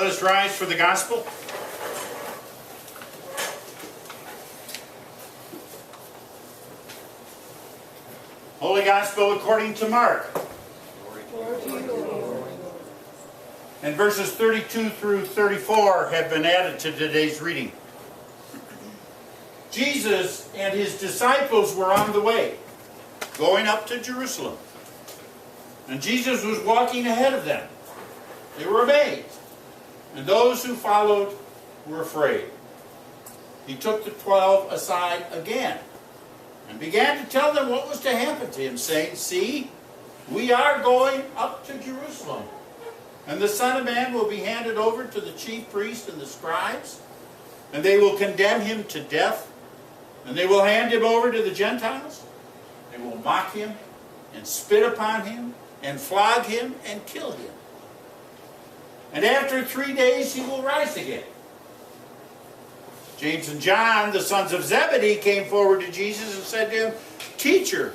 Let us rise for the gospel. Holy Gospel according to Mark. And verses 32 through 34 have been added to today's reading. Jesus and his disciples were on the way, going up to Jerusalem. And Jesus was walking ahead of them. They were amazed, and those who followed were afraid. He took the 12 aside again and began to tell them what was to happen to him, saying, "See, we are going up to Jerusalem, and the Son of Man will be handed over to the chief priests and the scribes, and they will condemn him to death, and they will hand him over to the Gentiles. They will mock him and spit upon him and flog him and kill him. And after 3 days he will rise again." James and John, the sons of Zebedee, came forward to Jesus and said to him, "Teacher,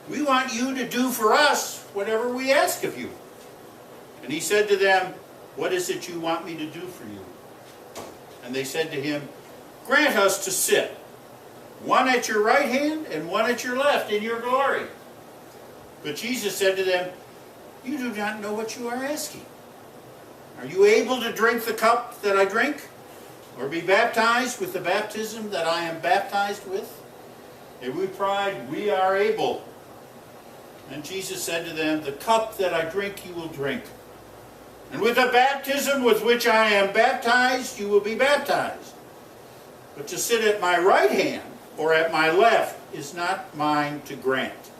we want you to do for us whatever we ask of you." And he said to them, "What is it you want me to do for you?" And they said to him, "Grant us to sit, one at your right hand and one at your left in your glory." But Jesus said to them, "You do not know what you are asking. Are you able to drink the cup that I drink, or be baptized with the baptism that I am baptized with?" They replied, "We are able." And Jesus said to them, "The cup that I drink you will drink, and with the baptism with which I am baptized you will be baptized. But to sit at my right hand or at my left is not mine to grant,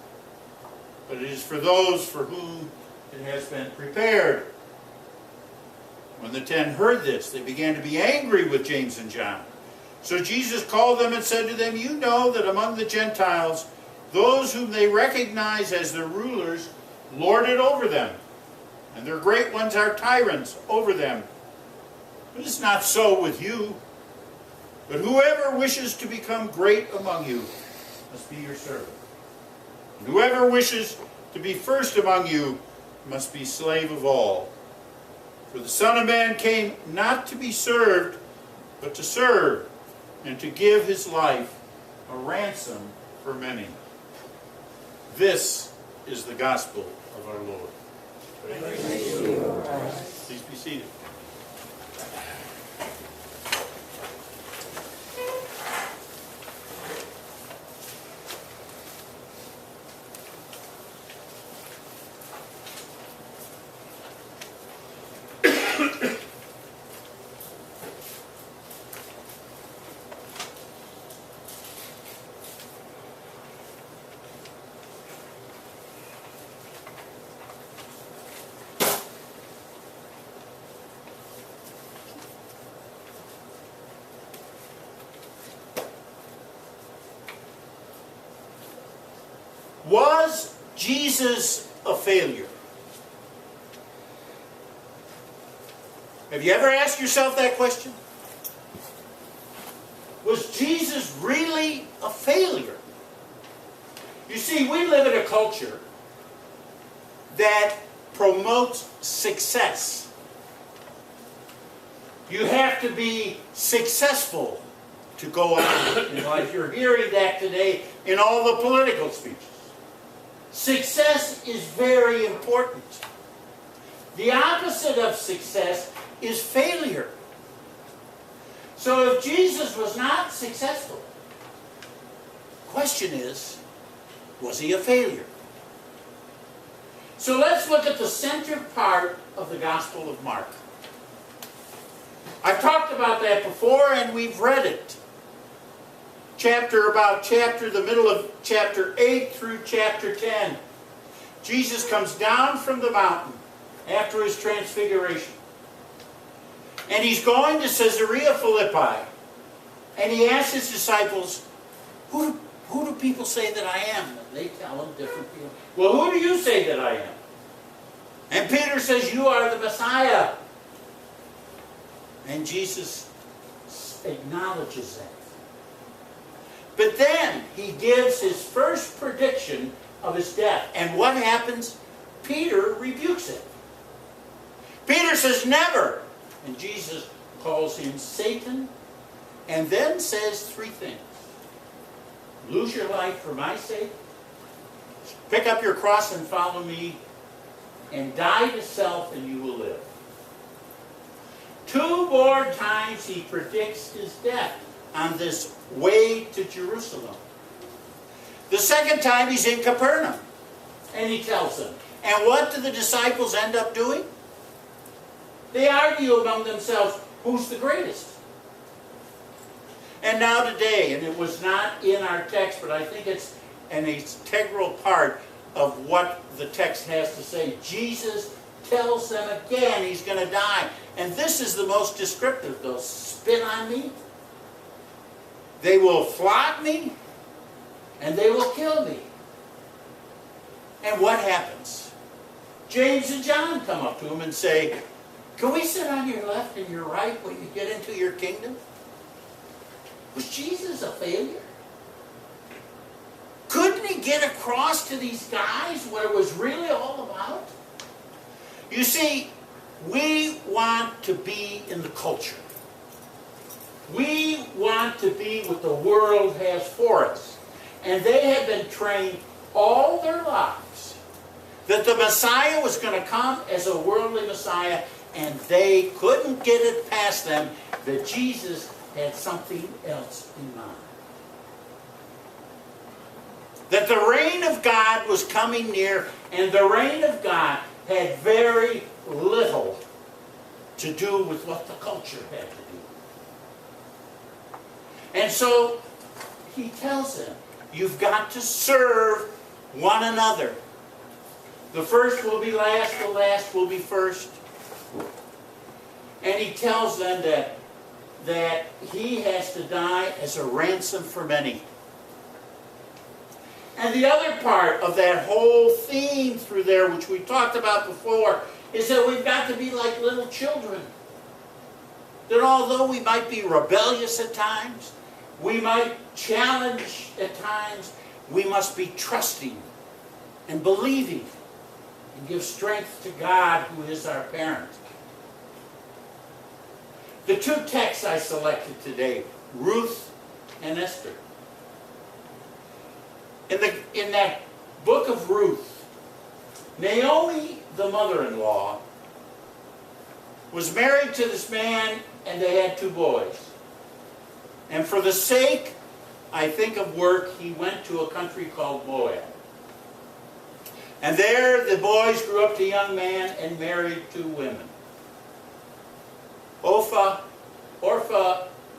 but it is for those for whom it has been prepared." When the 10 heard this, they began to be angry with James and John. So Jesus called them and said to them, "You know that among the Gentiles, those whom they recognize as their rulers lord it over them, and their great ones are tyrants over them. But it's not so with you. But whoever wishes to become great among you must be your servant. And whoever wishes to be first among you must be slave of all. For the Son of Man came not to be served, but to serve, and to give his life a ransom for many." This is the gospel of our Lord. Praise you, Christ. Please be seated. Was Jesus a failure? Have you ever asked yourself that question? Was Jesus really a failure? You see, we live in a culture that promotes success. You have to be successful to go on in life. You're hearing that today in all the political speeches. Success is very important. The opposite of success is failure. So if Jesus was not successful, the question is, was he a failure? So let's look at the center part of the Gospel of Mark. I've talked about that before and we've read it. The middle of chapter 8 through chapter 10. Jesus comes down from the mountain after his transfiguration. And he's going to Caesarea Philippi. And he asks his disciples, who do people say that I am? And they tell him different people. Well, who do you say that I am? And Peter says, "You are the Messiah." And Jesus acknowledges that. But then he gives his first prediction of his death. And what happens? Peter rebukes it. Peter says, "Never." And Jesus calls him Satan, and then says three things. Lose your life for my sake, pick up your cross and follow me, and die to self and you will live. 2 more times he predicts his death on this way to Jerusalem. The second time he's in Capernaum, and he tells them. And what do the disciples end up doing? They argue among themselves, who's the greatest? And now today, and it was not in our text, but I think it's an integral part of what the text has to say. Jesus tells them again he's going to die. And this is the most descriptive. They'll spit on me, they will flog me, and they will kill me. And what happens? James and John come up to him and say, can we sit on your left and your right when you get into your kingdom? Was Jesus a failure? Couldn't he get across to these guys what it was really all about? You see, we want to be in the culture. We want to be what the world has for us. And they have been trained all their lives that the Messiah was going to come as a worldly Messiah, and they couldn't get it past them that Jesus had something else in mind. That the reign of God was coming near, and the reign of God had very little to do with what the culture had to do. And so he tells them, you've got to serve one another. The first will be last, the last will be first. And he tells them that he has to die as a ransom for many. And the other part of that whole theme through there, which we talked about before, is that we've got to be like little children. That although we might be rebellious at times, we might challenge at times, we must be trusting and believing and give strength to God, who is our parent. The 2 texts I selected today, Ruth and Esther. In that book of Ruth, Naomi, the mother-in-law, was married to this man, and they had 2 boys. And for the sake, I think, of work, he went to a country called Moab. And there the boys grew up to young men and married 2 women. Orpha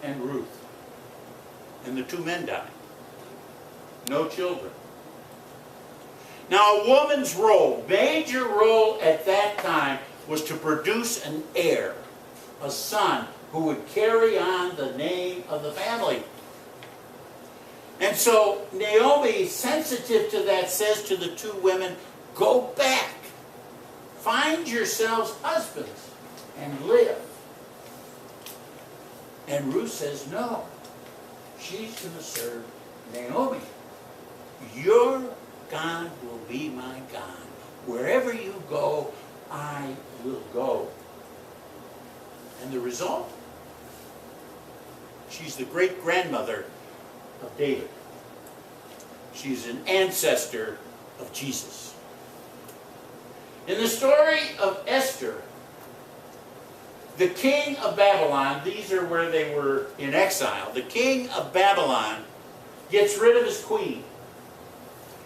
and Ruth. And the 2 men died. No children. Now a woman's role, major role at that time, was to produce an heir, a son, who would carry on the name of the family. And so Naomi, sensitive to that, says to the 2 women, go back, find yourselves husbands, and live. And Ruth says, no, she's going to serve Naomi. Your God will be my God. Wherever you go, I will go. And the result? She's the great-grandmother of David. She's an ancestor of Jesus. In the story of Esther, the king of Babylon, these are where they were in exile, the king of Babylon gets rid of his queen.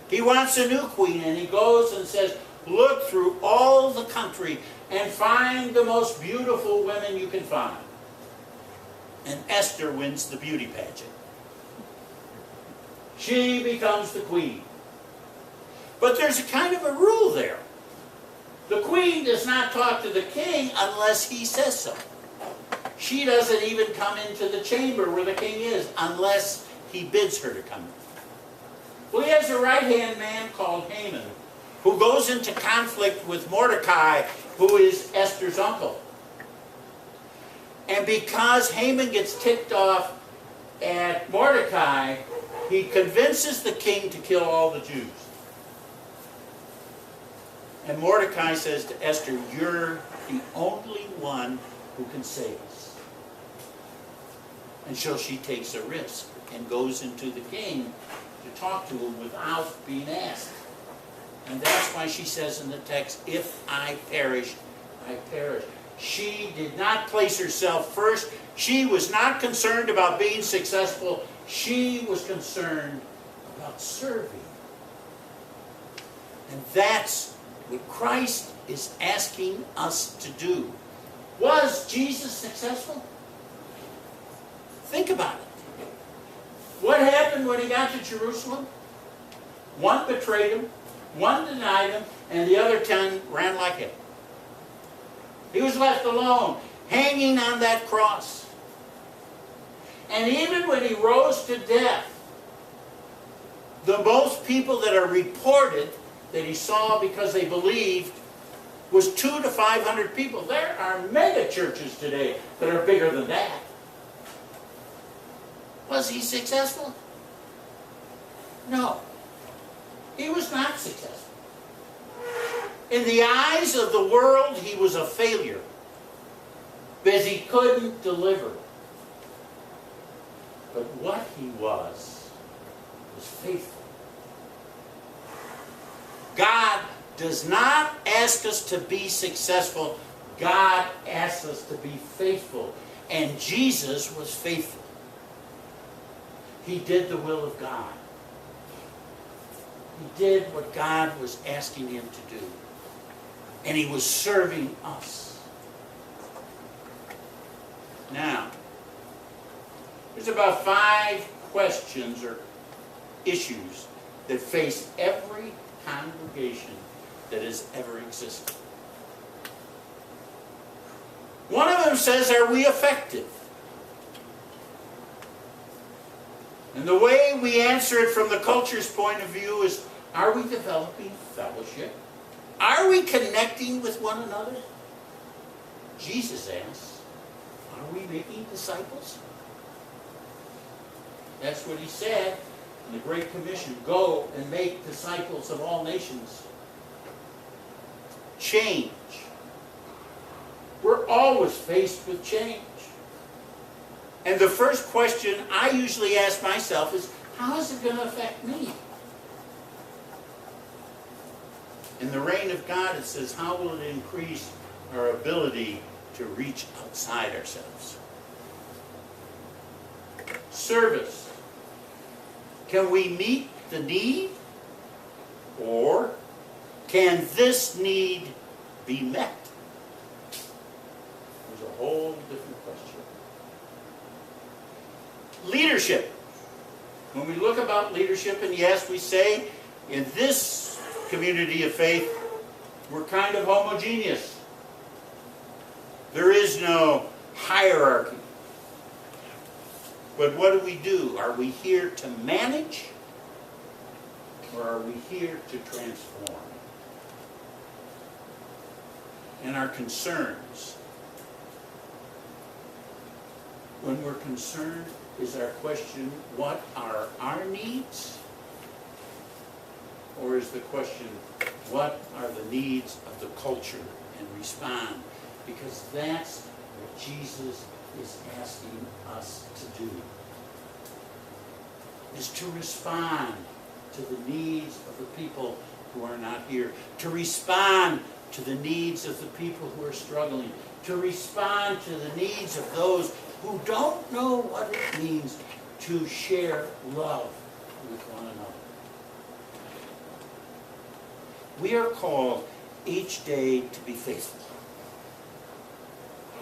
He wants a new queen, and he goes and says, look through all the country and find the most beautiful women you can find. And Esther wins the beauty pageant. She becomes the queen. But there's a kind of a rule there. The queen does not talk to the king unless he says so. She doesn't even come into the chamber where the king is unless he bids her to come in. Well, he has a right-hand man called Haman, who goes into conflict with Mordecai, who is Esther's uncle. And because Haman gets ticked off at Mordecai, he convinces the king to kill all the Jews. And Mordecai says to Esther, you're the only one who can save us. And so she takes a risk and goes into the king to talk to him without being asked. And that's why she says in the text, if I perish, I perish. She did not place herself first. She was not concerned about being successful. She was concerned about serving. And that's what Christ is asking us to do. Was Jesus successful? Think about it. What happened when he got to Jerusalem? One betrayed him, one denied him, and the other 10 ran like him. He was left alone, hanging on that cross. And even when he rose to death, the most people that are reported that he saw because they believed was 200 to 500 people. There are mega churches today that are bigger than that. Was he successful? No. He was not successful. In the eyes of the world, he was a failure because he couldn't deliver. But what he was faithful. God does not ask us to be successful. God asks us to be faithful. And Jesus was faithful. He did the will of God. He did what God was asking him to do. And he was serving us. Now, there's about 5 questions or issues that face every congregation that has ever existed. One of them says, are we effective? And the way we answer it from the culture's point of view is, are we developing fellowship? Are we connecting with one another? Jesus asks, are we making disciples? That's what he said in the Great Commission. Go and make disciples of all nations. Change. We're always faced with change. And the first question I usually ask myself is, how is it going to affect me? In the reign of God, it says, how will it increase our ability to reach outside ourselves? Service. Can we meet the need? Or can this need be met? There's a whole different question. Leadership. When we look about leadership, and yes, we say, in this community of faith, we're kind of homogeneous. There is no hierarchy. But what do? Are we here to manage? Or are we here to transform? And our concerns. When we're concerned, is our question, what are our needs? Or is the question, what are the needs of the culture, and respond? Because that's what Jesus is asking us to do. Is to respond to the needs of the people who are not here. To respond to the needs of the people who are struggling. To respond to the needs of those who don't know what it means to share love with one another. We are called each day to be faithful.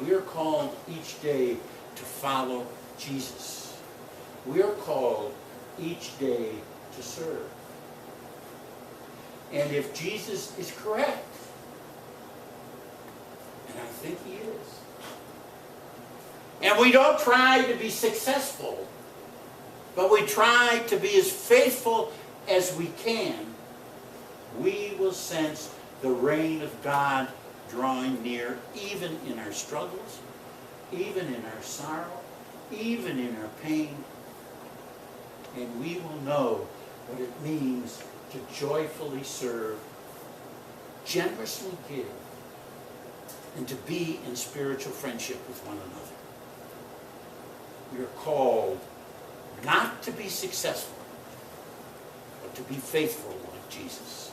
We are called each day to follow Jesus. We are called each day to serve. And if Jesus is correct, and I think he is, and we don't try to be successful, but we try to be as faithful as we can, we will sense the reign of God drawing near, even in our struggles, even in our sorrow, even in our pain. And we will know what it means to joyfully serve, generously give, and to be in spiritual friendship with one another. We are called not to be successful, but to be faithful like Jesus.